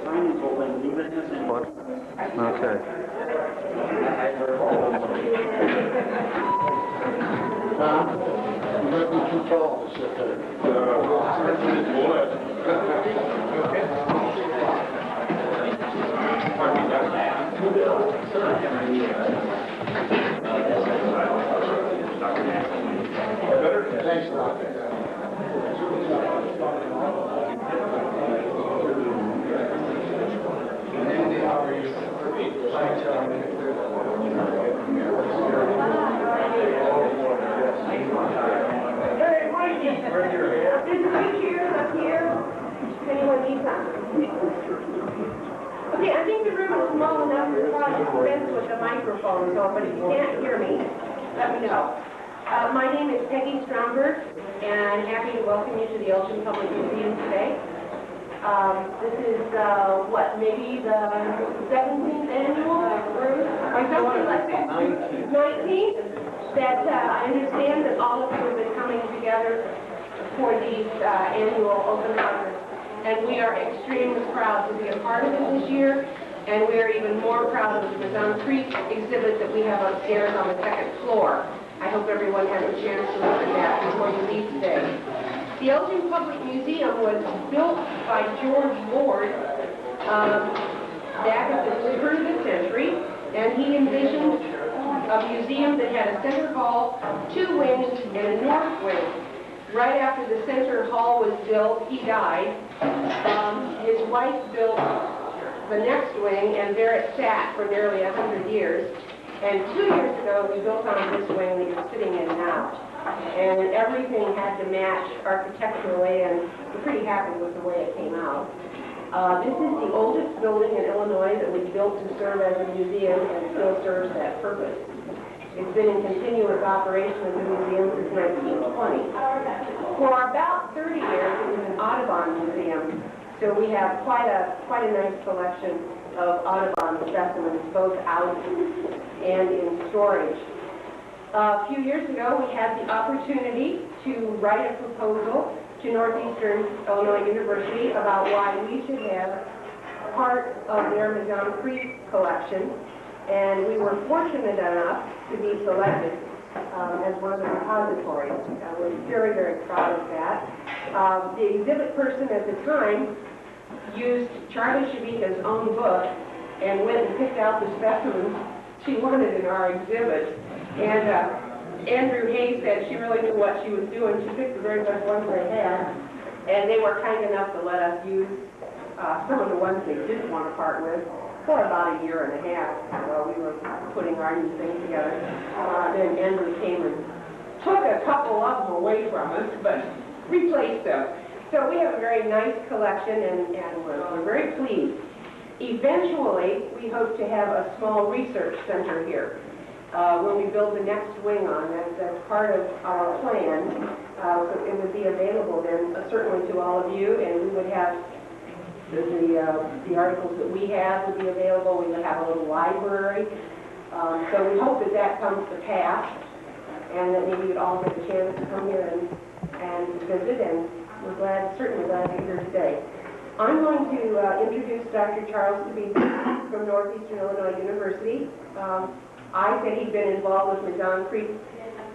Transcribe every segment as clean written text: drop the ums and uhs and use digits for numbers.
What? Okay. You might be too tall to sit there. Thanks, Doc. Okay, I think the room is small enough to probably dispense with the microphone, so but if you can't hear me, let me know. My name is Peggy Stromberg, and I'm happy to welcome you to the Elgin Public Museum today. This is, maybe the 17th annual, or something like that? 19th? That I understand that all of you have been coming together for these annual open houses. And we are extremely proud to be a part of it this year, and we are even more proud of the Mazon Creek exhibit that we have upstairs on the second floor. I hope everyone has a chance to look at that before you leave today. The Elgin Public Museum was built by George Ward back at the turn of the century, and he envisioned a museum that had a center hall, 2 wings, and a north wing. Right after the center hall was built, he died. His wife built the next wing, and there it sat for nearly 100 years. And 2 years ago, we built on this wing that you're sitting in now. And everything had to match architecturally, and we're pretty happy with the way it came out. This is the oldest building in Illinois that was built to serve as a museum and still serves that purpose. It's been in continuous operation as a museum since 1920. For about 30 years, it was an Audubon museum, so we have quite a nice collection of Audubon specimens, both out and in storage. A few years ago, we had the opportunity to write a proposal to Northeastern Illinois University about why we should have part of their Mazon Creek collection. And we were fortunate enough to be selected as one of the repositories. We're very, very proud of that. The exhibit person at the time used Charlie Shabica's own book and went and picked out the specimens she wanted in our exhibit. And Andrew Hayes said she really knew what she was doing. She picked the very best ones they had, and they were kind enough to let us use some of the ones they didn't want to part with for about 1.5 years while we were putting our new thing together. Then Andrew came and took a couple of them away from us, but replaced them. So we have a very nice collection, and we're very pleased. Eventually, we hope to have a small research center here. When we build the next wing on, that's part of our plan. So it would be available then, certainly to all of you, and we would have the articles that we have would be available. We would have a little library. So we hope that that comes to pass, and that maybe you'd all get a chance to come here and visit, and we're certainly glad you're here today. I'm going to introduce Dr. Charles Shabica from Northeastern Illinois University. I said he'd been involved with Mazon Creek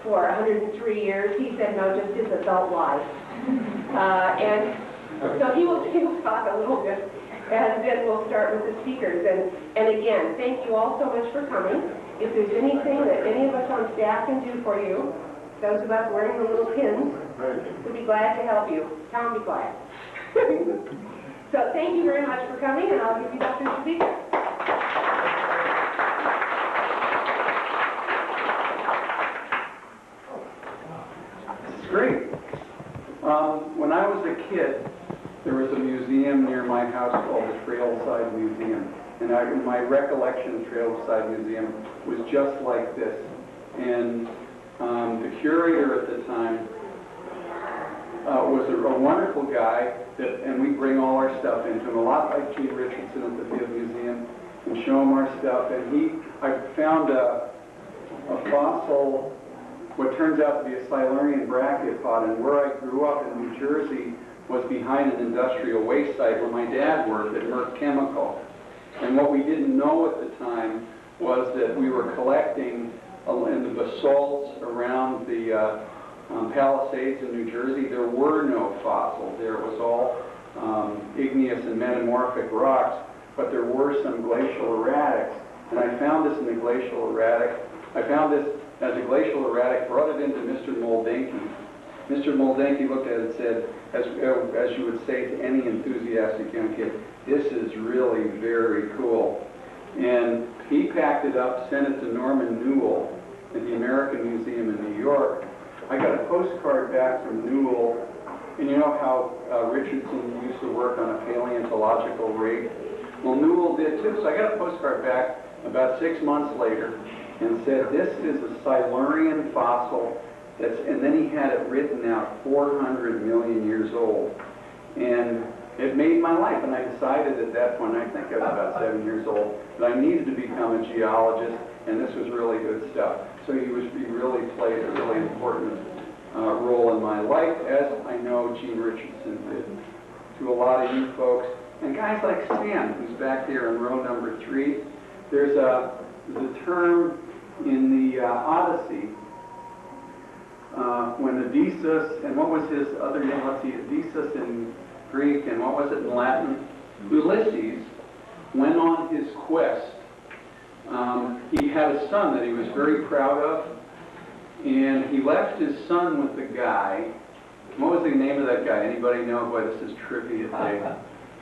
for 103 years. He said no, just his adult life. And so he will talk a little bit, and then we'll start with the speakers. And again, thank you all so much for coming. If there's anything that any of us on staff can do for you, those of us wearing the little pins, we'd be glad to help you. Tom, be quiet. So thank you very much for coming, and I'll give you Dr. Shabica. Great. When I was a kid, there was a museum near my house called the Trailside Museum. And my recollection of the Trailside Museum was just like this. And the curator at the time was a wonderful guy, and we bring all our stuff into him, a lot like Gene Richardson at the Field Museum, and show him our stuff. And I found a fossil, what turns out to be a Silurian brachiopod, and where I grew up in New Jersey, was behind an industrial waste site where my dad worked at Merck Chemical. And what we didn't know at the time was that we were collecting in the basalts around the Palisades in New Jersey. There were no fossils there. It was all igneous and metamorphic rocks, but there were some glacial erratics. And I found this in the glacial erratic. I found this as a glacial erratic, brought it into Mr. Moldenki. Mr. Moldenki looked at it and said, as you would say to any enthusiastic young kid, this is really very cool. And he packed it up, sent it to Norman Newell at the American Museum in New York. I got a postcard back from Newell, and you know how Richardson used to work on a paleontological rig? Well, Newell did too, so I got a postcard back about 6 months later and said, this is a Silurian fossil, and then he had it written out 400 million years old. And it made my life, and I decided at that point, I think I was about 7 years old, that I needed to become a geologist, and this was really good stuff. So he really played a really important role in my life, as I know Gene Richardson did to a lot of you folks. And guys like Sam, who's back there in row number 3, there's a term in the Odyssey when Odysseus, and what was his other name? Let's see, Odysseus in Greek, and what was it in Latin? Ulysses went on his quest. He had a son that he was very proud of, and he left his son with the guy. What was the name of that guy? Anybody know? Boy, this is trivia day.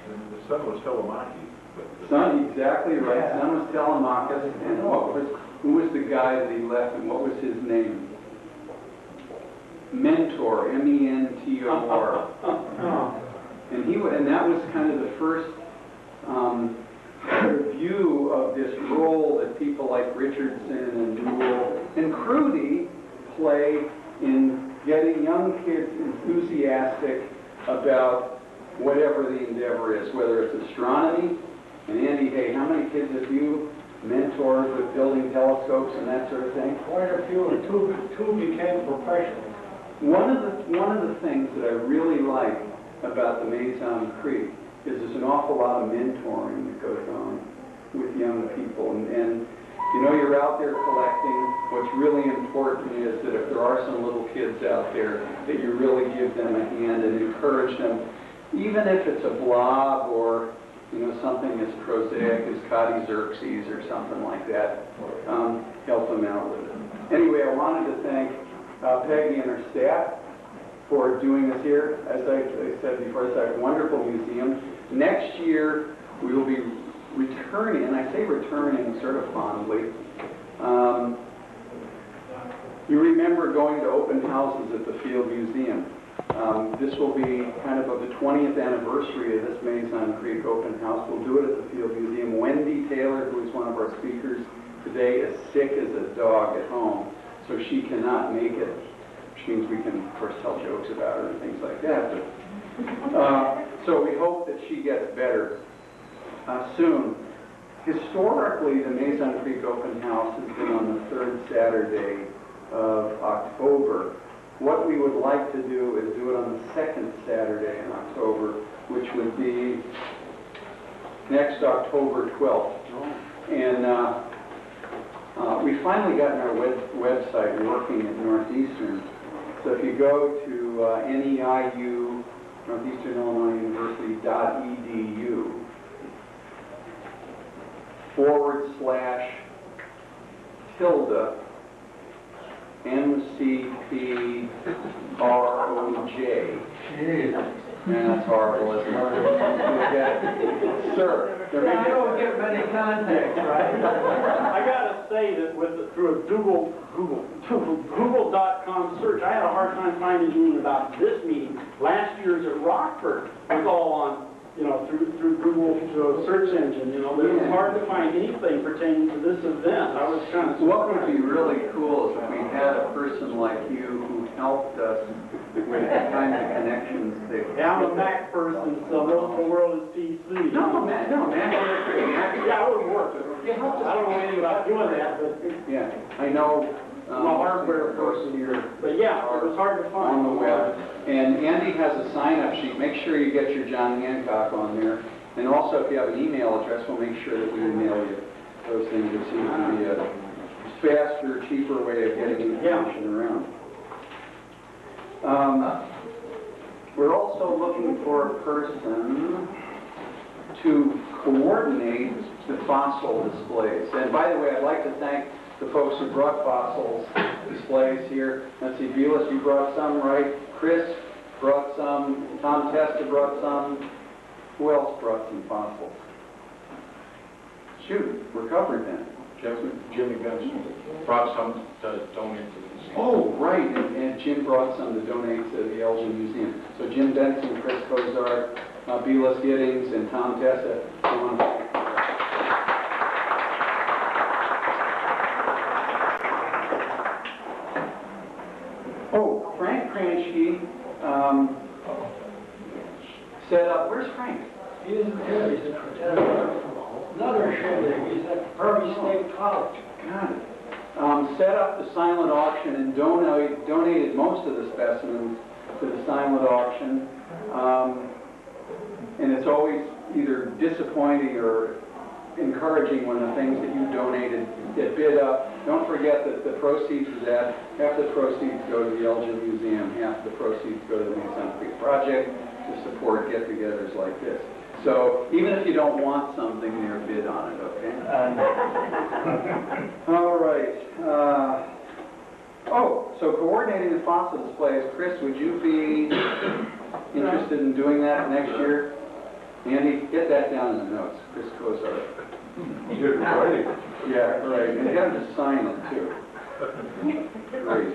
The son was Telemachus. Son, exactly right. Son was Telemachus, and who was the guy that he left, and what was his name? Mentor, M-E-N-T-O-R. And that was kind of the first view of this role that people like Richardson and Newell and Crudy play in getting young kids enthusiastic about whatever the endeavor is, whether it's astronomy. And Andy, hey, how many kids have you mentored with building telescopes and that sort of thing? Quite a few, and two became professionals. One of the things that I really like about the Mazon Creek is there's an awful lot of mentoring that goes on with young people. And you know, you're out there collecting. What's really important is that if there are some little kids out there, that you really give them a hand and encourage them, even if it's a blob or something as prosaic as Cotty-Xerxes or something like that. Help them out with it. Anyway, I wanted to thank Peggy and her staff for doing this here. As I said before, it's a wonderful museum. Next year, we will be returning, and I say returning sort of fondly. You remember going to open houses at the Field Museum. This will be kind of the 20th anniversary of this Mazon Creek open house. We'll do it at the Field Museum. Wendy Taylor, who is one of our speakers today, is sick as a dog at home, so she cannot make it, which means we can, of course, tell jokes about her and things like that. But, so we hope that she gets better soon. Historically, the Mazon Creek open house has been on the 3rd Saturday of October. What we would like to do is do it on the 2nd Saturday in October, which would be next October 12th. And we finally gotten our website working at Northeastern. So if you go to NEIU, Northeastern Illinois University.edu /tilde MCPROJ. Man, that's horrible, isn't it? Sir, I don't get many contacts, right? I gotta say that through a Google.com search, I had a hard time finding anything about this meeting. Last year's at Rockford was all on, through Google search engine. It was hard to find anything pertaining to this event. I was kind of surprised. What would be really cool is if we had a person like you who helped us with the kind of connections that... Yeah, I'm a Mac person, so most of the world is PC. No, man. Yeah, I would work. I don't know anything about doing that, but... Yeah, I know I'm a hardware person here. But yeah, it was hard to find. On the web. And Andy has a sign-up sheet. Make sure you get your John Hancock on there. And also, if you have an email address, we'll make sure that we email you those things. It seems to be a faster, cheaper way of getting information around. We're also looking for a person to coordinate the fossil displays. And by the way, I'd like to thank the folks who brought fossils displays here. Let's see, Vilas, you brought some, right? Chris brought some. Tom Testa brought some. Who else brought some fossils? Shoot, we're covered then. Jimmy Benson brought some to donate to the museum. Oh, right, and Jim brought some to donate to the Elgin Museum. So Jim Benson, Chris Kozar, Vilas Giddings, and Tom Tessa. I want to thank you. Oh, Frank Kranchke set up, where's Frank? He isn't here, he's at another Shabica, he's at Prairie State College. Got it. Set up the silent auction and donated most of the specimens to the silent auction. And it's always either disappointing or encouraging when the things that you donated get bid up. Don't forget that the proceeds of that, half the proceeds go to the Elgin Museum, half the proceeds go to the Mazon Creek Project to support get-togethers like this. So even if you don't want something, they're bid on it, okay? All right. So coordinating the fossil displays. Chris, would you be interested in doing that next year? Andy, get that down in the notes. Chris Kozar. He did it right. Yeah, right. And get him to sign it, too. Great.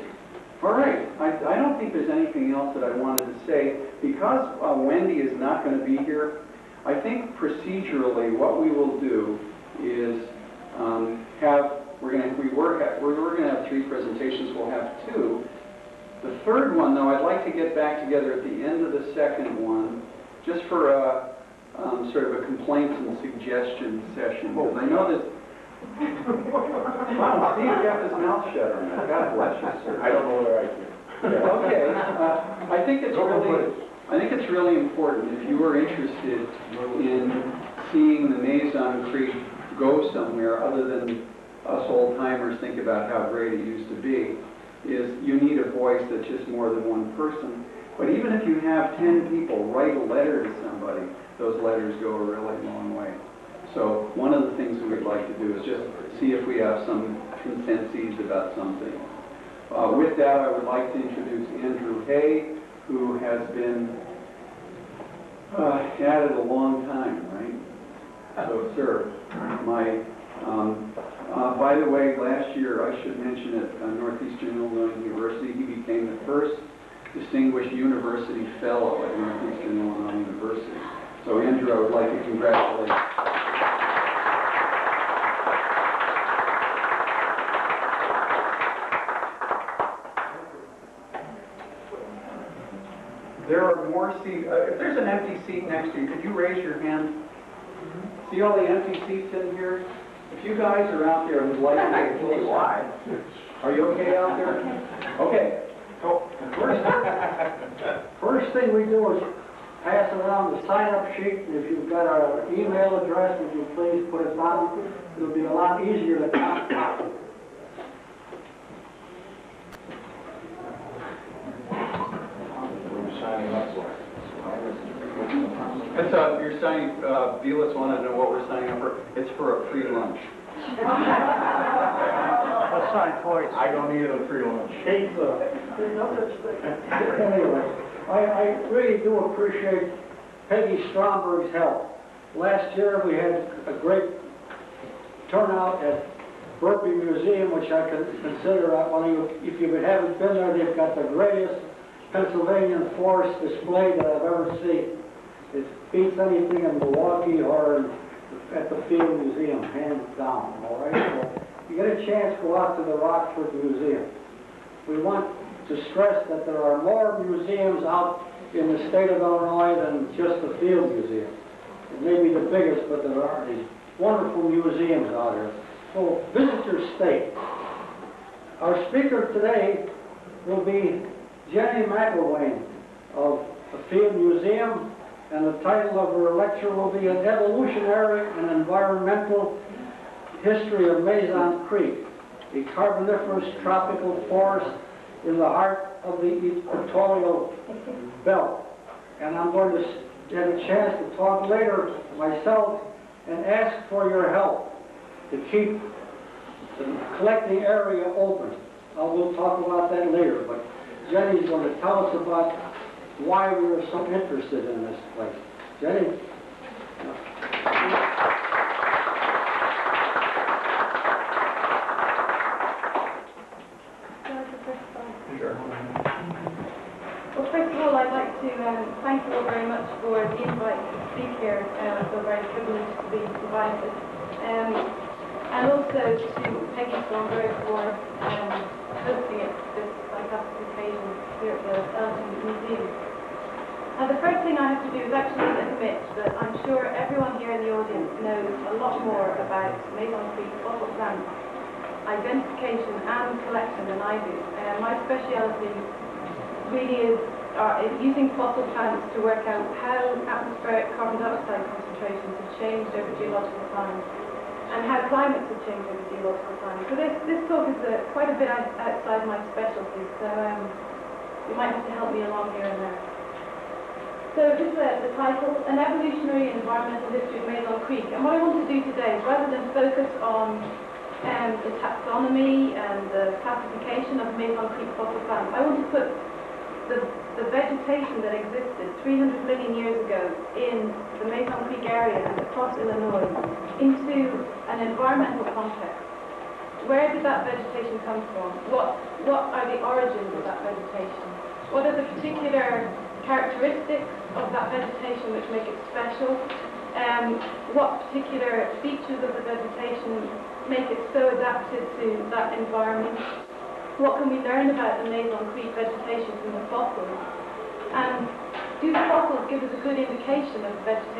All right. I don't think there's anything else that I wanted to say. Because Wendy is not going to be here, I think procedurally what we will do is we're going to have 3 presentations. We'll have 2. The third one, though, I'd like to get back together at the end of the second one, just for a sort of a complaints and suggestion session. Because I know that. Wow, Steve kept his mouth shut on that. God bless you, sir. I don't know whether I can. Okay. I think it's really important if you are interested in seeing the Mazon Creek go somewhere other than us old-timers think about how great it used to be, is you need a voice that's just more than one person. But even if you have 10 people write a letter to somebody, those letters go a really long way. So one of the things we would like to do is just see if we have some consensus about something. With that, I would like to introduce Andrew Hay, who has been at it a long time, right? So, sir, by the way, last year, I should mention at Northeastern Illinois University, he became the first Distinguished University Fellow at Northeastern Illinois University. So, Andrew, I would like to congratulate you. There are more seats. If there's an empty seat next to you, could you raise your hand? See all the empty seats in here? If you guys are out there and would like to get close, why? Are you okay out there? Okay. So First thing we do is pass around the sign-up sheet, and if you've got our email address, would you please put it down? It'll be a lot easier to contact. It's, you're signing, Vilas wanted to know what we're signing up for. It's for a free lunch. I'll sign for it. I don't need a free lunch. There's no such thing. Anyway, I really do appreciate Peggy Stromberg's help. Last year we had a great turnout at Berkeley Museum, which I consider one of you, if you haven't been there, they've got the greatest Pennsylvania forest display that I've ever seen. It beats anything in Milwaukee or at the Field Museum, hands down, all right? So if you get a chance, go out to the Rockford Museum. We want to stress that there are more museums out in the state of Illinois than just the Field Museum. It may be the biggest, but there are these wonderful museums out here. So visit your state. Our speaker today will be Jenny McElwain of the Field Museum, and the title of her lecture will be An Evolutionary and Environmental History of Mazon Creek, a Carboniferous Tropical Forest in the heart of the equatorial belt. And I'm going to get a chance to talk later myself and ask for your help to keep the collecting area open. We'll talk about that later, but Jenny's going to tell us about why we are so interested in this place. Jenny? Sure. Well, first of all, I'd like to thank you all very much for the invite to speak here. I feel very privileged to be invited. And also to Peggy Stromberg for hosting it, this fantastic occasion here at the Elgin Museum. The first thing I have to do is actually admit that I'm sure everyone here in the audience knows a lot more about Mazon Creek fossil plant identification and collection than I do. My speciality really is using fossil plants to work out how atmospheric carbon dioxide concentrations have changed over geological time and how climates have changed over geological time. So this talk is quite a bit outside my specialty, so you might have to help me along here and there. So this is the title, An Evolutionary and Environmental History of Mazon Creek. And what I want to do today is, rather than focus on the taxonomy and the classification of Mazon Creek fossil plants, I want to put the vegetation that existed 300 million years ago in the Mazon Creek area and across Illinois into an environmental context. Where did that vegetation come from? What are the origins of that vegetation? What are the particular characteristics of that vegetation which make it special? What particular features of the vegetation make it so adapted to that environment? What can we learn about the Mazon Creek vegetation from the fossils? And do the fossils give us a good indication of the vegetation